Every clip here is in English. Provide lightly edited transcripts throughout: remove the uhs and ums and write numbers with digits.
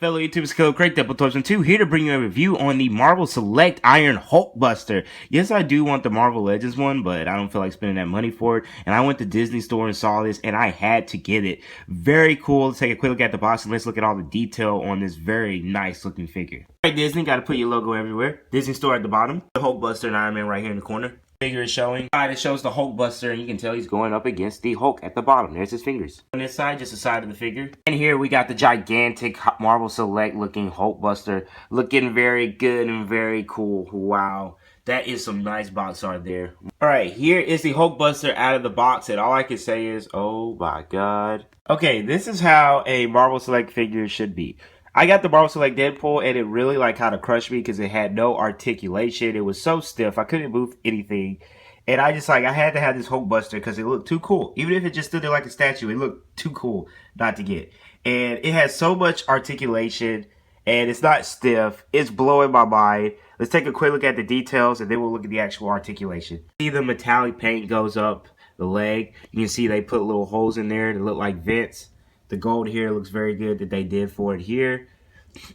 fellow YouTubers, Killer Craig, Double Toys and 2, here to bring you a review on the Marvel Select Iron Hulkbuster. Yes, I do want the Marvel Legends one, but I don't feel like spending that money for it. And I went to Disney store and saw this, and I had to get it. Very cool. Let's take a quick look at the box, and let's look at all the detail on this very nice looking figure. Alright, Disney, gotta put your logo everywhere. Disney store at the bottom. The Hulkbuster and Iron Man right here in the corner. Figure is showing. It shows the Hulkbuster, and you can tell he's going up against the Hulk at the bottom. There's his fingers. On this side, just the side of the figure. And here we got the gigantic Marvel Select looking Hulkbuster, looking very good and very cool. Wow, that is some nice box art there. All right, here is the Hulkbuster out of the box, and all I can say is, oh my god. Okay, this is how a Marvel Select figure should be. I got the Marvel Select Deadpool, and it really kind of crushed me because it had no articulation. It was so stiff. I couldn't move anything. And I just I had to have this Hulkbuster because it looked too cool. Even if it just stood there like a statue, it looked too cool not to get. And it has so much articulation, and it's not stiff. It's blowing my mind. Let's take a quick look at the details, and then we'll look at the actual articulation. See, the metallic paint goes up the leg. You can see they put little holes in there that look like vents. The gold here looks very good that they did for it here.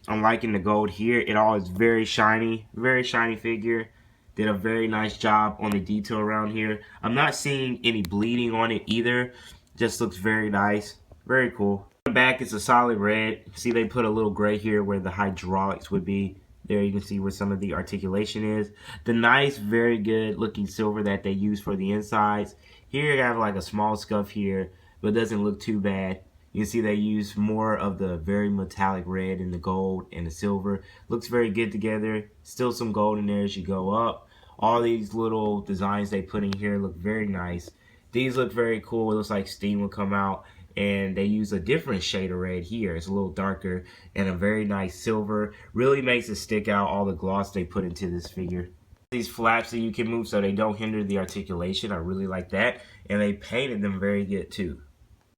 I'm liking the gold here. It all is very shiny figure. Did a very nice job on the detail around here. I'm not seeing any bleeding on it either. Just looks very nice. Very cool. The back is a solid red. See, they put a little gray here where the hydraulics would be. There you can see where some of the articulation is. The nice, very good looking silver that they use for the insides. Here you have like a small scuff here, but it doesn't look too bad. You can see they use more of the very metallic red and the gold and the silver. Looks very good together. Still some gold in there as you go up. All these little designs they put in here look very nice. These look very cool. It looks like steam will come out. And they use a different shade of red here. It's a little darker and a very nice silver. Really makes it stick out all the gloss they put into this figure. These flaps that you can move so they don't hinder the articulation. I really like that. And they painted them very good too.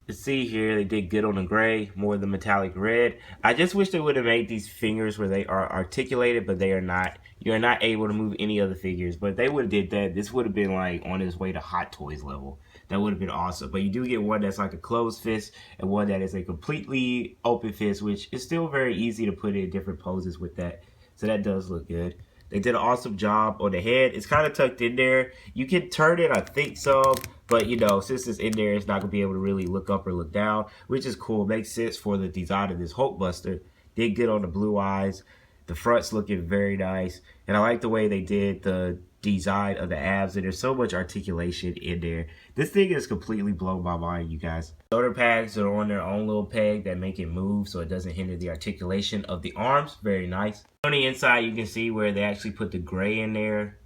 You see here, they did good on the gray, more of the metallic red. I just wish they would have made these fingers where they are articulated, but they are not. You're not able to move any other figures, but if they would have did that, this would have been like on its way to Hot Toys level. That would have been awesome. But you do get one that's like a closed fist and one that is a completely open fist, which is still very easy to put in different poses with that. So that does look good. They did an awesome job on the head. It's kind of tucked in there. You can turn it, I think so. But, you know, since it's in there, it's not going to be able to really look up or look down, which is cool. Makes sense for the design of this Hulkbuster. Did good on the blue eyes. The front's looking very nice. And I like the way they did the design of the abs. And there's so much articulation in there. This thing is completely blown my mind, you guys. Shoulder pads are on their own little peg that make it move so it doesn't hinder the articulation of the arms. Very nice. On the inside, you can see where they actually put the gray in there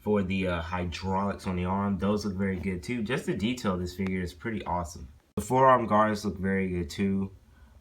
for the hydraulics on the arm. Those look very good too. Just the detail of this figure is pretty awesome. The forearm guards look very good too.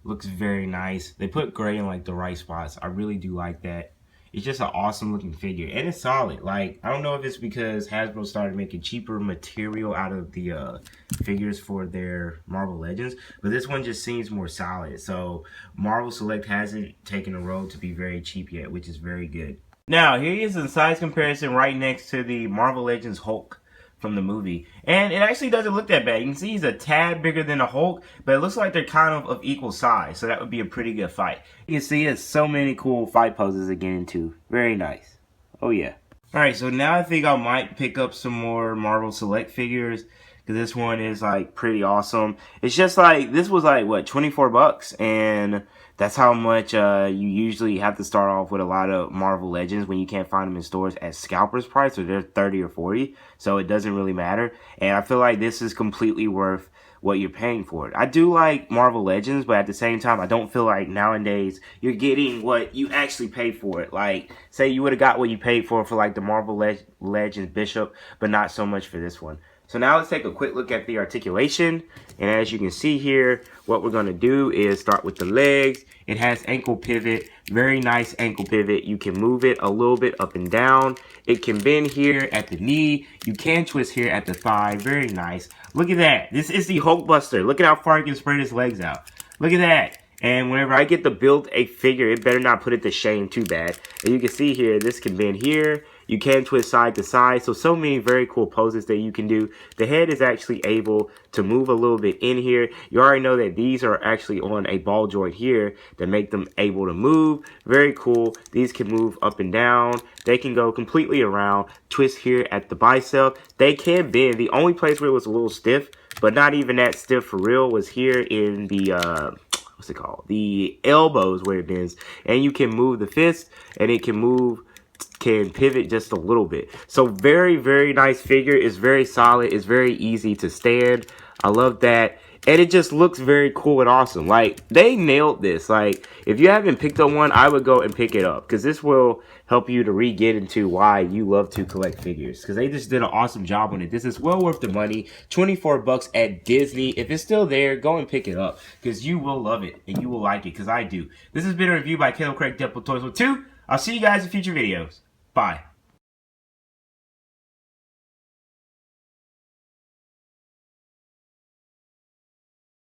Looks very nice. They put gray in like the right spots. I really do like that. It's just an awesome looking figure, and it's solid. Like, I don't know if it's because Hasbro started making cheaper material out of the figures for their Marvel Legends, but this one just seems more solid. So Marvel Select hasn't taken a road to be very cheap yet, which is very good. Now, here is a size comparison right next to the Marvel Legends Hulk from the movie. And it actually doesn't look that bad. You can see he's a tad bigger than the Hulk, but it looks like they're kind of equal size. So that would be a pretty good fight. You can see it's so many cool fight poses to get into. Very nice. Oh yeah. Alright, so now I think I might pick up some more Marvel Select figures, because this one is like pretty awesome. It's just like, this was like what, 24 bucks, and that's how much you usually have to start off with a lot of Marvel Legends when you can't find them in stores at scalper's price, or they're 30 or 40, so it doesn't really matter. And I feel like this is completely worth what you're paying for it. I do like Marvel Legends, but at the same time, I don't feel like nowadays you're getting what you actually pay for it. Like, say you would have got what you paid for like the Marvel Legends Bishop, but not so much for this one. So now let's take a quick look at the articulation. And as you can see here, what we're going to do is start with the legs. It has ankle pivot, very nice ankle pivot. You can move it a little bit up and down. It can bend here at the knee. You can twist here at the thigh, very nice. Look at that. This is the Hulkbuster. Look at how far he can spread his legs out. Look at that. And whenever I get to build a figure, it better not put it to shame too bad. And you can see here, this can bend here. You can twist side to side. So many very cool poses that you can do. The head is actually able to move a little bit in here. You already know that these are actually on a ball joint here that make them able to move. Very cool. These can move up and down. They can go completely around. Twist here at the bicep. They can bend. The only place where it was a little stiff, but not even that stiff for real, was here in the what's it called? The elbows where it bends. And you can move the fist, and it can pivot just a little bit. So very, very nice figure. It's very solid. It's very easy to stand. I love that. And it just looks very cool and awesome. Like, they nailed this. Like, if you haven't picked up one, I would go and pick it up, because this will help you to re-get into why you love to collect figures, because they just did an awesome job on it. This is well worth the money. 24 bucks at Disney. If it's still there, go and pick it up, because you will love it and you will like it, because I do. This has been a review by Caleb Craig Deadpool Toys with 2. I'll see you guys in future videos. Bye.